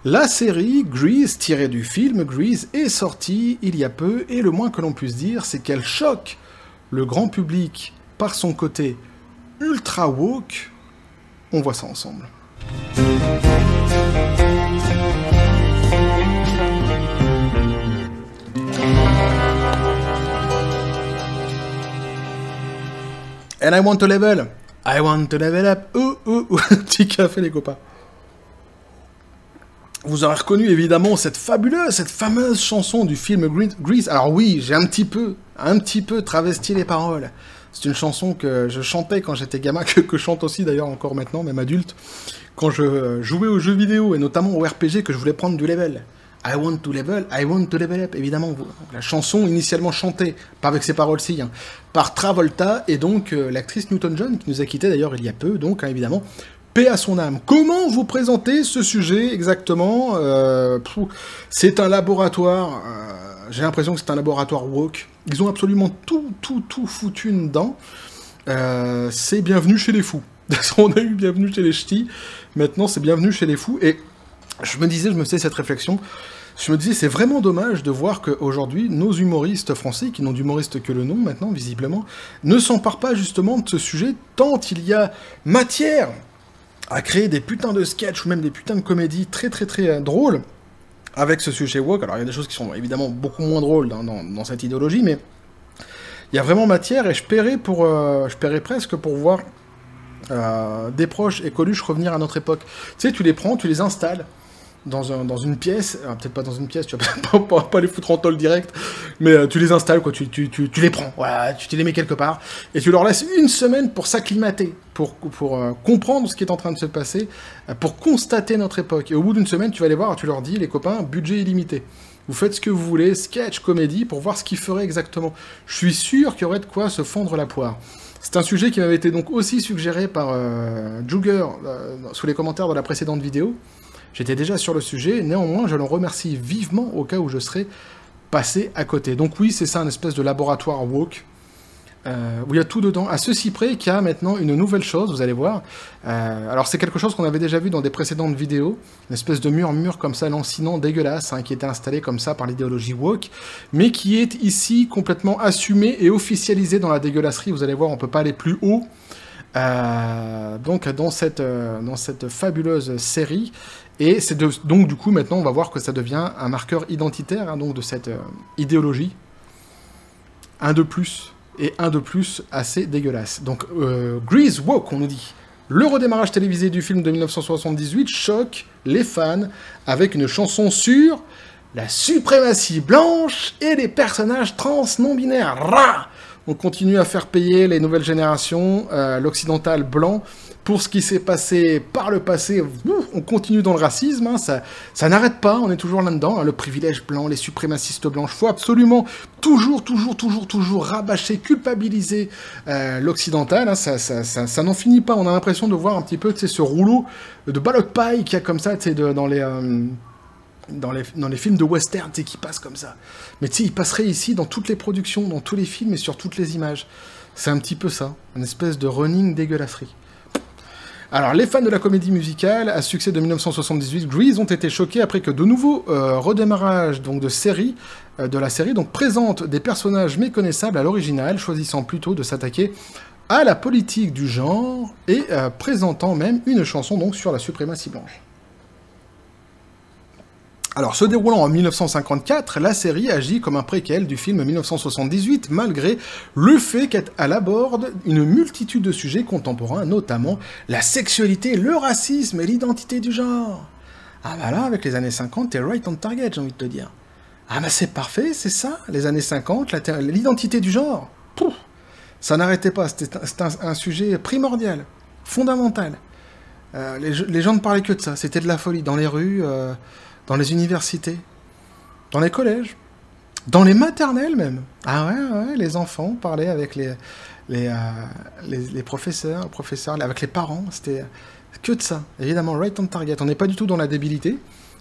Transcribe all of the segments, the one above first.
La série Grease, tirée du film Grease, est sortie il y a peu, et le moins que l'on puisse dire, c'est qu'elle choque le grand public par son côté ultra woke. On voit ça ensemble. And I want to level. I want to level up. Petit café les copains. Vous aurez reconnu évidemment cette fameuse chanson du film Grease. Alors oui, j'ai un petit peu travesti les paroles. C'est une chanson que je chantais quand j'étais gamin, que je chante aussi d'ailleurs encore maintenant, même adulte, quand je jouais aux jeux vidéo et notamment au RPG que je voulais prendre du level. I want to level up, évidemment. La chanson initialement chantée, pas avec ces paroles-ci, hein, par Travolta et donc l'actrice Newton-John qui nous a quittés d'ailleurs il y a peu, donc hein, évidemment. Paix à son âme. Comment vous présenter ce sujet exactement? C'est un laboratoire, j'ai l'impression que c'est un laboratoire woke. Ils ont absolument tout foutu dedans. C'est bienvenue chez les fous. On a eu bienvenue chez les ch'tis, maintenant c'est bienvenue chez les fous. Et je me faisais cette réflexion, je me disais c'est vraiment dommage de voir qu'aujourd'hui, nos humoristes français, qui n'ont d'humoristes que le nom maintenant, visiblement, ne s'emparent pas justement de ce sujet, tant il y a matière à créer des putains de sketchs ou même des putains de comédies très drôles avec ce sujet woke. Alors il y a des choses qui sont évidemment beaucoup moins drôles dans cette idéologie, mais il y a vraiment matière et je paierais presque pour voir des proches et Coluche revenir à notre époque. Tu sais, tu les prends, tu les installes dans une pièce, peut-être pas dans une pièce, tu vas pas les foutre en tôle direct, mais tu les installes, quoi, tu les prends, voilà, tu les mets quelque part, et tu leur laisses une semaine pour s'acclimater, pour comprendre ce qui est en train de se passer, pour constater notre époque. Et au bout d'une semaine, tu vas les voir, tu leur dis, les copains, budget illimité. Vous faites ce que vous voulez, sketch, comédie, pour voir ce qu'ils feraient exactement. Je suis sûr qu'il y aurait de quoi se fendre la poire. C'est un sujet qui m'avait été donc aussi suggéré par Jugger sous les commentaires de la précédente vidéo. J'étais déjà sur le sujet, néanmoins, je l'en remercie vivement au cas où je serais passé à côté. Donc oui, c'est ça, une espèce de laboratoire woke, où il y a tout dedans, à ceci près qu'il y a maintenant une nouvelle chose, vous allez voir. Alors c'est quelque chose qu'on avait déjà vu dans des précédentes vidéos, une espèce de murmure comme ça, lancinant, dégueulasse, hein, qui était installé comme ça par l'idéologie woke, mais qui est ici complètement assumé et officialisé dans la dégueulasserie. Vous allez voir, on peut pas aller plus haut. Donc dans cette fabuleuse série, et c'est donc du coup maintenant on va voir que ça devient un marqueur identitaire, hein, donc de cette idéologie, un de plus assez dégueulasse. Donc Grease woke, on nous dit. Le redémarrage télévisé du film de 1978 choque les fans avec une chanson sur la suprématie blanche et les personnages trans non binaires. Rah! On continue à faire payer les nouvelles générations, l'occidental blanc, pour ce qui s'est passé par le passé. On continue dans le racisme, hein, ça n'arrête pas, on est toujours là-dedans, hein, le privilège blanc, les suprémacistes blancs. Il faut absolument toujours rabâcher, culpabiliser l'occidental, hein, ça n'en finit pas. On a l'impression de voir un petit peu ce rouleau de ballotte paille qu'il y a comme ça dans les films de western, tu sais, qui passent comme ça. Mais tu sais, il passerait ici dans toutes les productions, dans tous les films et sur toutes les images. C'est un petit peu ça, une espèce de running dégueulasserie. Alors, les fans de la comédie musicale à succès de 1978, Grease, ont été choqués après que de nouveaux redémarrages donc, de la série donc, présentent des personnages méconnaissables à l'original, choisissant plutôt de s'attaquer à la politique du genre et présentant même une chanson donc, sur la suprématie blanche. Alors, se déroulant en 1954, la série agit comme un préquel du film 1978, malgré le fait qu'elle aborde une multitude de sujets contemporains, notamment la sexualité, le racisme et l'identité du genre. Ah bah là, avec les années 50, t'es right on target, j'ai envie de te dire. Ah bah c'est parfait, c'est ça, les années 50, l'identité du genre. Pouf, ça n'arrêtait pas, c'était un sujet primordial, fondamental. Les gens ne parlaient que de ça, c'était de la folie, dans les rues... dans les universités, dans les collèges, dans les maternelles même. Ah ouais, les enfants parlaient avec les professeurs, avec les parents, c'était que de ça. Évidemment, right on target. On n'est pas du tout dans la débilité,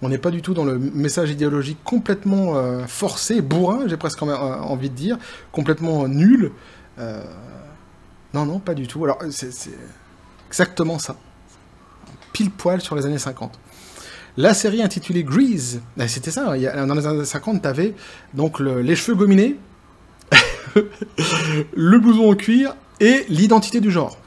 on n'est pas du tout dans le message idéologique complètement forcé, bourrin, j'ai presque envie de dire, complètement nul. Non, pas du tout. Alors, c'est exactement ça. Pile poil sur les années 50. la série intitulée Grease. C'était ça, dans les années 50, t'avais donc les cheveux gominés, le blouson en cuir et l'identité du genre.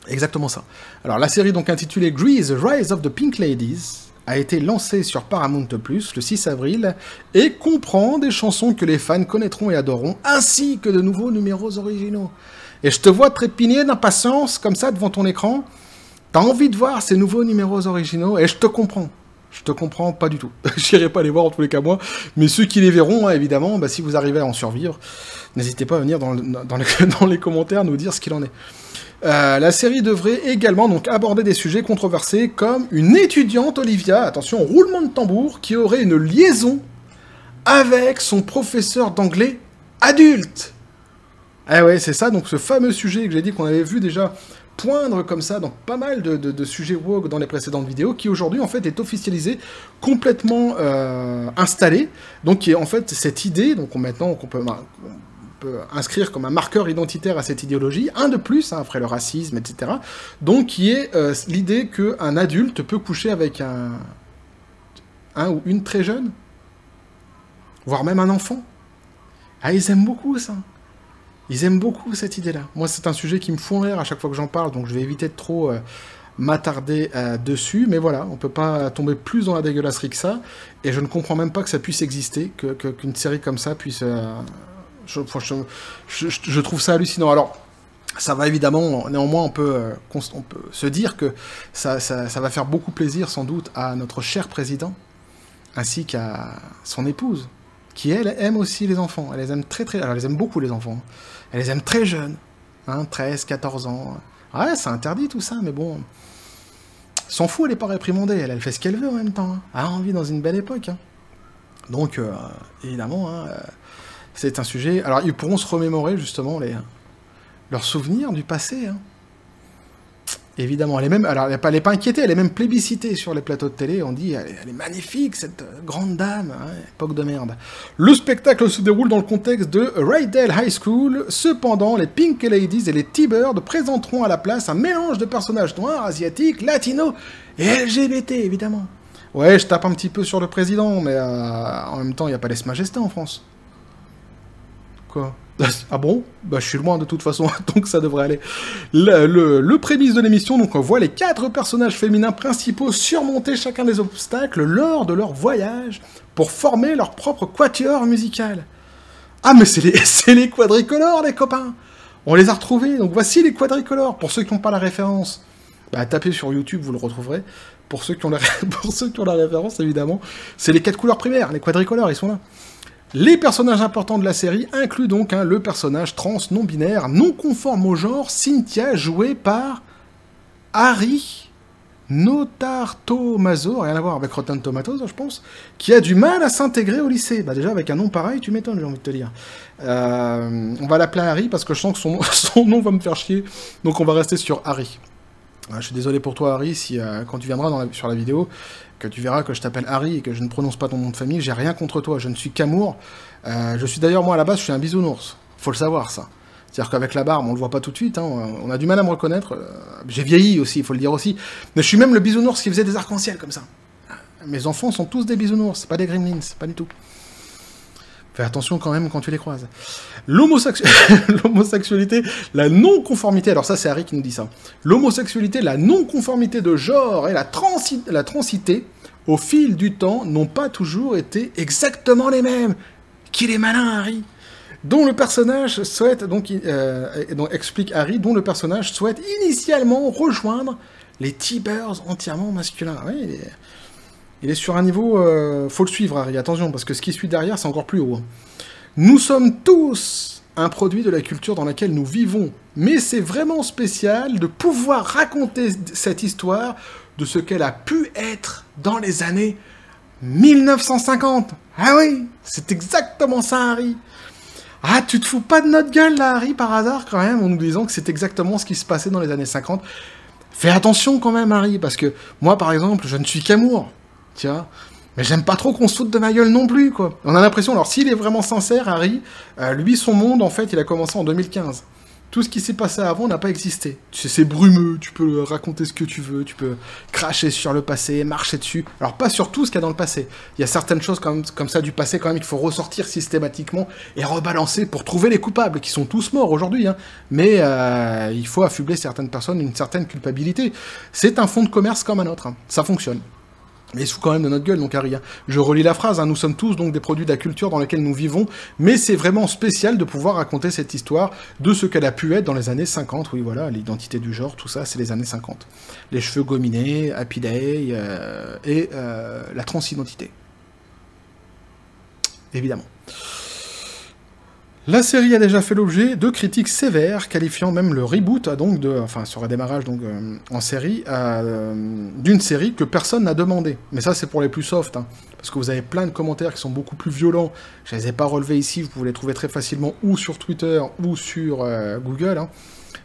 Exactement ça. Alors la série donc intitulée Grease, Rise of the Pink Ladies a été lancée sur Paramount+, le 6 avril, et comprend des chansons que les fans connaîtront et adoreront, ainsi que de nouveaux numéros originaux. Et je te vois trépigner d'impatience, comme ça, devant ton écran. T'as envie de voir ces nouveaux numéros originaux, et je te comprends. Je te comprends pas du tout. J'irai pas les voir en tous les cas moi, mais ceux qui les verront, hein, évidemment, bah, si vous arrivez à en survivre, n'hésitez pas à venir dans les commentaires nous dire ce qu'il en est. La série devrait également donc aborder des sujets controversés comme une étudiante, Olivia, attention, roulement de tambour, qui aurait une liaison avec son professeur d'anglais adulte. Ah ouais, c'est ça, donc ce fameux sujet que j'ai dit qu'on avait vu déjà poindre comme ça dans pas mal de sujets woke dans les précédentes vidéos, qui aujourd'hui en fait est officialisé, complètement installé, donc qui est en fait cette idée, donc maintenant qu'on peut inscrire comme un marqueur identitaire à cette idéologie, un de plus, hein, après le racisme, etc., donc qui est l'idée qu'un adulte peut coucher avec un ou une très jeune, voire même un enfant. Ah, ils aiment beaucoup ça. Ils aiment beaucoup cette idée-là. Moi, c'est un sujet qui me fond rire à chaque fois que j'en parle, donc je vais éviter de trop m'attarder dessus, mais voilà, on peut pas tomber plus dans la dégueulasserie que ça, et je ne comprends même pas que ça puisse exister, qu'une série comme ça puisse... Je trouve ça hallucinant. Alors, ça va évidemment, néanmoins, on peut se dire que ça va faire beaucoup plaisir, sans doute, à notre cher président, ainsi qu'à son épouse, qui, elle, aime aussi les enfants. Elle les aime alors, elle les aime beaucoup, les enfants. Elle les aime très jeunes, hein, 13, 14 ans. Ouais, c'est interdit, tout ça, mais bon... S'en fout, elle n'est pas réprimandée, elle fait ce qu'elle veut en même temps. Hein. Elle a envie dans une belle époque. Hein. Donc, évidemment... Hein, c'est un sujet... Alors, ils pourront se remémorer, justement, leurs souvenirs du passé. Hein. Évidemment, elle est même... Alors, elle n'est pas inquiétée, elle est même plébiscitée sur les plateaux de télé. On dit, elle est magnifique, cette grande dame. Hein, époque de merde. Le spectacle se déroule dans le contexte de Rydell High School. Cependant, les Pink Ladies et les T-Birds présenteront à la place un mélange de personnages noirs, asiatiques, latinos et LGBT, évidemment. Ouais, je tape un petit peu sur le président, mais en même temps, il n'y a pas lèse-majesté en France. Quoi? Ah bon? Bah je suis loin de toute façon, donc ça devrait aller. Le prémisse de l'émission, donc on voit les 4 personnages féminins principaux surmonter chacun des obstacles lors de leur voyage pour former leur propre quatuor musical. Ah mais c'est les quadricolores, les copains! On les a retrouvés, donc voici les quadricolores. Pour ceux qui n'ont pas la référence, bah tapez sur YouTube, vous le retrouverez. Pour ceux qui ont la référence, évidemment, c'est les 4 couleurs primaires, les quadricolores, ils sont là. Les personnages importants de la série incluent donc le personnage trans non-binaire, non conforme au genre, Cynthia, jouée par Harry Notartomaso, rien à voir avec Rotten Tomatoes, je pense, qui a du mal à s'intégrer au lycée. Bah déjà, avec un nom pareil, tu m'étonnes, j'ai envie de te dire. On va l'appeler Harry, parce que je sens que son nom va me faire chier, donc on va rester sur Harry. Je suis désolé pour toi, Harry, si quand tu viendras sur la vidéo, que tu verras que je t'appelle Harry et que je ne prononce pas ton nom de famille, j'ai rien contre toi, je ne suis qu'amour. Je suis d'ailleurs, moi, à la base, je suis un bisounours. Faut le savoir, ça. C'est-à-dire qu'avec la barbe, on le voit pas tout de suite, hein, on a du mal à me reconnaître. J'ai vieilli aussi, il faut le dire aussi. Mais je suis même le bisounours qui faisait des arcs-en-ciel, comme ça. Mes enfants sont tous des bisounours, c'est pas des gremlins, pas du tout. Fais attention quand même quand tu les croises. L'homosexualité, la non-conformité, alors ça c'est Harry qui nous dit ça. L'homosexualité, la non-conformité de genre et la transité, au fil du temps, n'ont pas toujours été exactement les mêmes. Qu'il est malin, Harry. Dont le personnage souhaite, donc explique Harry, dont le personnage souhaite initialement rejoindre les T-Birds entièrement masculins. Oui, il est sur un niveau... faut le suivre, Harry, attention, parce que ce qui suit derrière, c'est encore plus haut. Hein. Nous sommes tous un produit de la culture dans laquelle nous vivons, mais c'est vraiment spécial de pouvoir raconter cette histoire de ce qu'elle a pu être dans les années 1950. Ah oui, c'est exactement ça, Harry. Ah, tu te fous pas de notre gueule, là, Harry, par hasard, quand même, en nous disant que c'est exactement ce qui se passait dans les années 50. Fais attention, quand même, Harry, parce que moi, par exemple, je ne suis qu'amour. Tiens, mais j'aime pas trop qu'on se foute de ma gueule non plus, quoi. On a l'impression, alors s'il est vraiment sincère, Harry, lui, son monde, en fait, il a commencé en 2015. Tout ce qui s'est passé avant n'a pas existé. C'est brumeux, tu peux raconter ce que tu veux, tu peux cracher sur le passé, marcher dessus. Alors pas sur tout ce qu'il y a dans le passé. Il y a certaines choses comme ça du passé quand même qu'il faut ressortir systématiquement et rebalancer pour trouver les coupables, qui sont tous morts aujourd'hui. Hein. Mais il faut affubler certaines personnes d'une certaine culpabilité. C'est un fonds de commerce comme un autre. Hein. Ça fonctionne. Mais ils se foutent quand même de notre gueule, donc Harry. Hein. Je relis la phrase, hein, nous sommes tous donc des produits de la culture dans laquelle nous vivons, mais c'est vraiment spécial de pouvoir raconter cette histoire de ce qu'elle a pu être dans les années 50. Oui, voilà, l'identité du genre, tout ça, c'est les années 50. Les cheveux gominés, Happy Day, et la transidentité. Évidemment. La série a déjà fait l'objet de critiques sévères, qualifiant même le reboot, donc sur un démarrage donc, en série, d'une série que personne n'a demandé. Mais ça, c'est pour les plus soft, hein, parce que vous avez plein de commentaires qui sont beaucoup plus violents. Je ne les ai pas relevés ici, vous pouvez les trouver très facilement ou sur Twitter ou sur Google. Hein.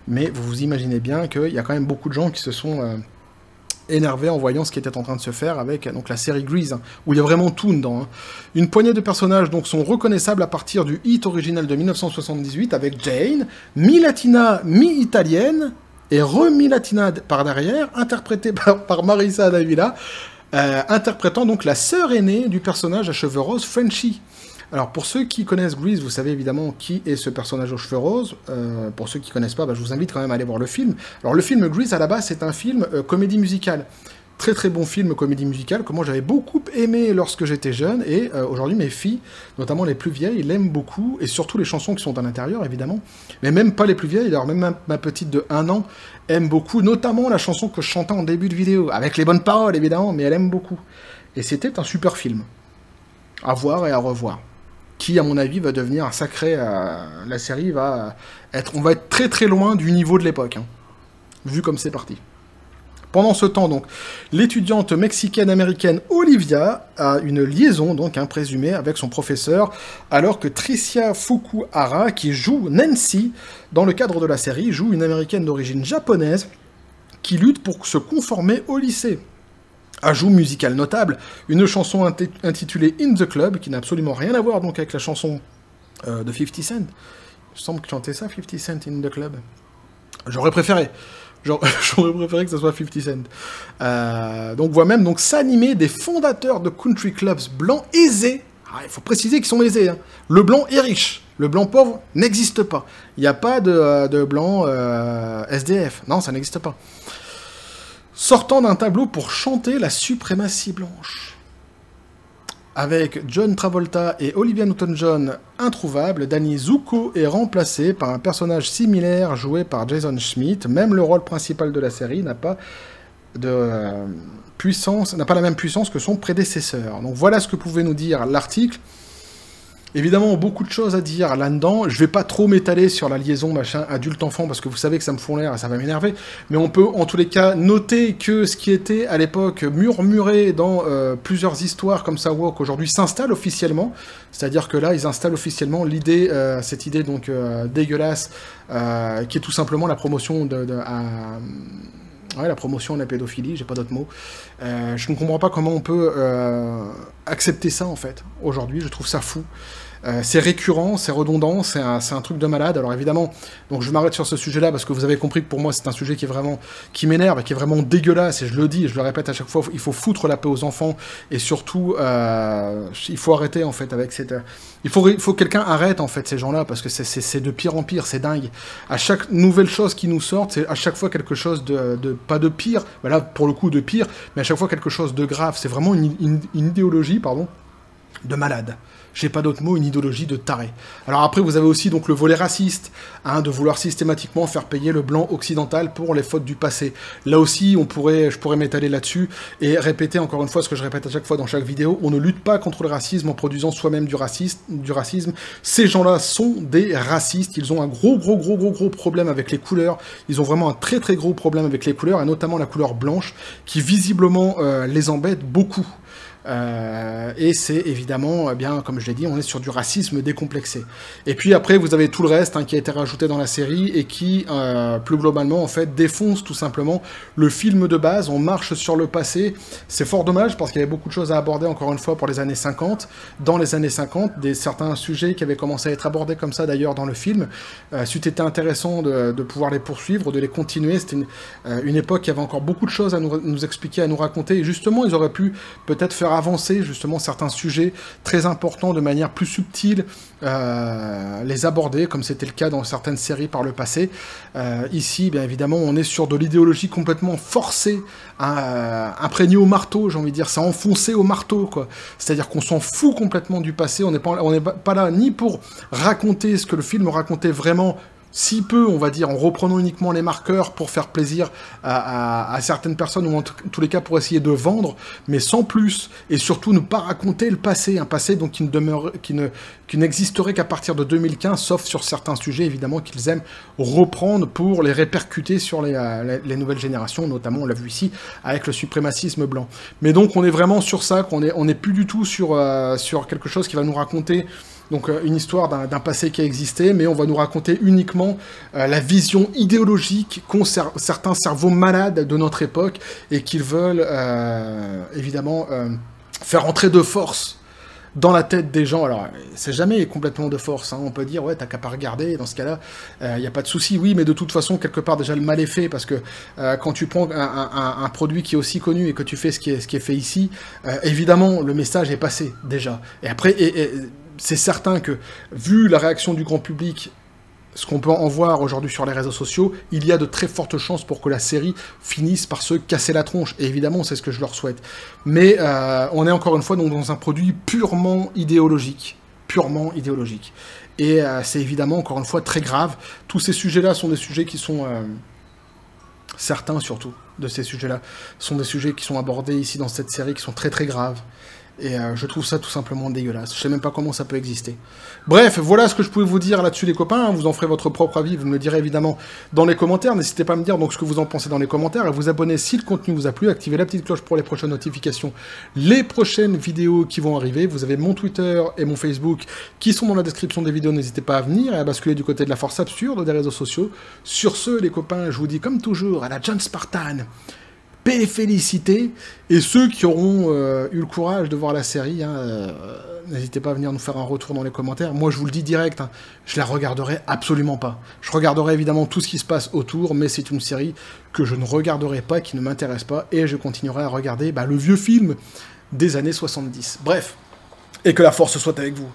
Mais vous vous imaginez bien qu'il y a quand même beaucoup de gens qui se sont énervé en voyant ce qui était en train de se faire avec donc la série Grease, hein, où il y a vraiment tout dedans. Hein. Une poignée de personnages donc sont reconnaissables à partir du hit original de 1978 avec Jane, mi-latina, mi-italienne, et mi-latina par derrière, interprétée par Marisa Davila, interprétant donc la sœur aînée du personnage à cheveux roses, Frenchie. Alors, pour ceux qui connaissent Grease, vous savez évidemment qui est ce personnage aux cheveux roses. Pour ceux qui ne connaissent pas, je vous invite quand même à aller voir le film. Alors, le film Grease, à la base, c'est un film comédie musicale. Très très bon film comédie musicale, que moi j'avais beaucoup aimé lorsque j'étais jeune, et aujourd'hui mes filles, notamment les plus vieilles, l'aiment beaucoup, et surtout les chansons qui sont à l'intérieur, évidemment. Mais même pas les plus vieilles, alors même ma petite de 1 an aime beaucoup, notamment la chanson que je chantais en début de vidéo, avec les bonnes paroles, évidemment, mais elle aime beaucoup. Et c'était un super film. À voir et à revoir. Qui, à mon avis, va devenir un sacré... la série va être... On va être très très loin du niveau de l'époque, hein, vu comme c'est parti. Pendant ce temps, donc, l'étudiante mexicaine-américaine Olivia a une liaison, donc, présumée, avec son professeur, alors que Tricia Fukuhara, qui joue Nancy, dans le cadre de la série, joue une américaine d'origine japonaise, qui lutte pour se conformer au lycée. Ajout musical notable, une chanson intitulée In the Club, qui n'a absolument rien à voir donc avec la chanson de 50 Cent. Il semble que chanter ça, 50 Cent in the Club. J'aurais préféré. J'aurais préféré que ce soit 50 Cent. Donc voit même donc s'animer des fondateurs de country clubs blancs aisés. Ah, il faut préciser qu'ils sont aisés. Hein. Le blanc est riche. Le blanc pauvre n'existe pas. Il n'y a pas de blanc SDF. Non, ça n'existe pas. Sortant d'un tableau pour chanter la suprématie blanche. Avec John Travolta et Olivia Newton-John introuvables, Danny Zuko est remplacé par un personnage similaire joué par Jason Schmidt. Même le rôle principal de la série n'a pas de puissance, n'a pas la même puissance que son prédécesseur. Donc voilà ce que pouvait nous dire l'article. Évidemment, beaucoup de choses à dire là-dedans. Je vais pas trop m'étaler sur la liaison machin adulte-enfant, parce que vous savez que ça me fout l'air et ça va m'énerver. Mais on peut, en tous les cas, noter que ce qui était, à l'époque, murmuré dans plusieurs histoires comme ça, woke, aujourd'hui s'installe officiellement. C'est-à-dire que là, ils installent officiellement l'idée, cette idée donc dégueulasse, qui est tout simplement la promotion la promotion de la pédophilie, j'ai pas d'autre mot. Je ne comprends pas comment on peut accepter ça, en fait, aujourd'hui. Je trouve ça fou. C'est récurrent, c'est redondant, c'est un truc de malade. Alors évidemment, donc je m'arrête sur ce sujet-là parce que vous avez compris que pour moi c'est un sujet qui m'énerve et qui est vraiment dégueulasse. Et je le dis, et je le répète à chaque fois, il faut foutre la paix aux enfants et surtout il faut arrêter en fait avec cette. Il faut que quelqu'un arrête en fait ces gens-là parce que c'est de pire en pire, c'est dingue. À chaque nouvelle chose qui nous sort, c'est à chaque fois quelque chose de pas de pire, bah là pour le coup de pire, mais à chaque fois quelque chose de grave. C'est vraiment une idéologie, pardon, de malade. J'ai pas d'autre mot, une idéologie de taré. Alors après, vous avez aussi donc le volet raciste, de vouloir systématiquement faire payer le blanc occidental pour les fautes du passé. Là aussi, je pourrais m'étaler là-dessus et répéter encore une fois ce que je répète à chaque fois dans chaque vidéo. On ne lutte pas contre le racisme en produisant soi-même du racisme. Ces gens-là sont des racistes. Ils ont un gros problème avec les couleurs. Ils ont vraiment un très gros problème avec les couleurs et notamment la couleur blanche qui visiblement les embête beaucoup. Et c'est évidemment, eh bien, comme je l'ai dit, on est sur du racisme décomplexé. Et puis après, vous avez tout le reste hein, qui a été rajouté dans la série et qui, plus globalement, en fait, défonce tout simplement le film de base. On marche sur le passé. C'est fort dommage parce qu'il y avait beaucoup de choses à aborder, encore une fois, pour les années 50. Dans les années 50, certains sujets qui avaient commencé à être abordés comme ça, d'ailleurs, dans le film. C'eût été intéressant de pouvoir les poursuivre, de les continuer. C'était une époque qui avait encore beaucoup de choses à nous expliquer, à nous raconter. Et justement, ils auraient pu peut-être faire avancer justement certains sujets très importants de manière plus subtile, les aborder, comme c'était le cas dans certaines séries par le passé. Ici, bien évidemment, on est sur de l'idéologie complètement forcée, imprégnée au marteau, j'ai envie de dire, ça enfoncé au marteau, quoi. C'est-à-dire qu'on s'en fout complètement du passé, on n'est pas là ni pour raconter ce que le film racontait vraiment, si peu, on va dire, en reprenant uniquement les marqueurs pour faire plaisir à certaines personnes, ou en tous les cas pour essayer de vendre, mais sans plus, et surtout ne pas raconter le passé, un passé donc qui n'existerait qu'à partir de 2015, sauf sur certains sujets, évidemment, qu'ils aiment reprendre pour les répercuter sur les nouvelles générations, notamment, on l'a vu ici, avec le suprémacisme blanc. Mais donc, on est vraiment sur ça, qu'on n'est plus du tout sur quelque chose qui va nous raconter donc une histoire d'un passé qui a existé, mais on va nous raconter uniquement la vision idéologique qu'ont certains cerveaux malades de notre époque et qu'ils veulent évidemment faire entrer de force dans la tête des gens. Alors, c'est jamais complètement de force, hein. On peut dire, ouais, t'as qu'à pas regarder, dans ce cas-là, y a pas de souci. Oui, mais de toute façon, quelque part, déjà, le mal est fait, parce que quand tu prends un produit qui est aussi connu et que tu fais ce qui est fait ici, évidemment, le message est passé, déjà. Et après, c'est certain que, vu la réaction du grand public, ce qu'on peut en voir aujourd'hui sur les réseaux sociaux, il y a de très fortes chances pour que la série finisse par se casser la tronche. Et évidemment, c'est ce que je leur souhaite. Mais on est encore une fois donc dans un produit purement idéologique. Purement idéologique. Et c'est évidemment, encore une fois, très grave. Tous ces sujets-là sont des sujets qui sont... certains, surtout, de ces sujets-là, sont des sujets qui sont abordés ici dans cette série, qui sont très très graves. Et je trouve ça tout simplement dégueulasse. Je sais même pas comment ça peut exister. Bref, voilà ce que je pouvais vous dire là-dessus les copains. Vous en ferez votre propre avis, vous me le direz évidemment dans les commentaires. N'hésitez pas à me dire donc ce que vous en pensez dans les commentaires. Et vous abonner si le contenu vous a plu. Activez la petite cloche pour les prochaines notifications. Les prochaines vidéos qui vont arriver. Vous avez mon Twitter et mon Facebook qui sont dans la description des vidéos. N'hésitez pas à venir et à basculer du côté de la force absurde des réseaux sociaux. Sur ce les copains, je vous dis comme toujours à la John Spartan. Paix et félicité, et ceux qui auront eu le courage de voir la série, n'hésitez pas à venir nous faire un retour dans les commentaires. Moi, je vous le dis direct, je la regarderai absolument pas. Je regarderai évidemment tout ce qui se passe autour, mais c'est une série que je ne regarderai pas, qui ne m'intéresse pas, et je continuerai à regarder le vieux film des années 70. Bref, et que la force soit avec vous.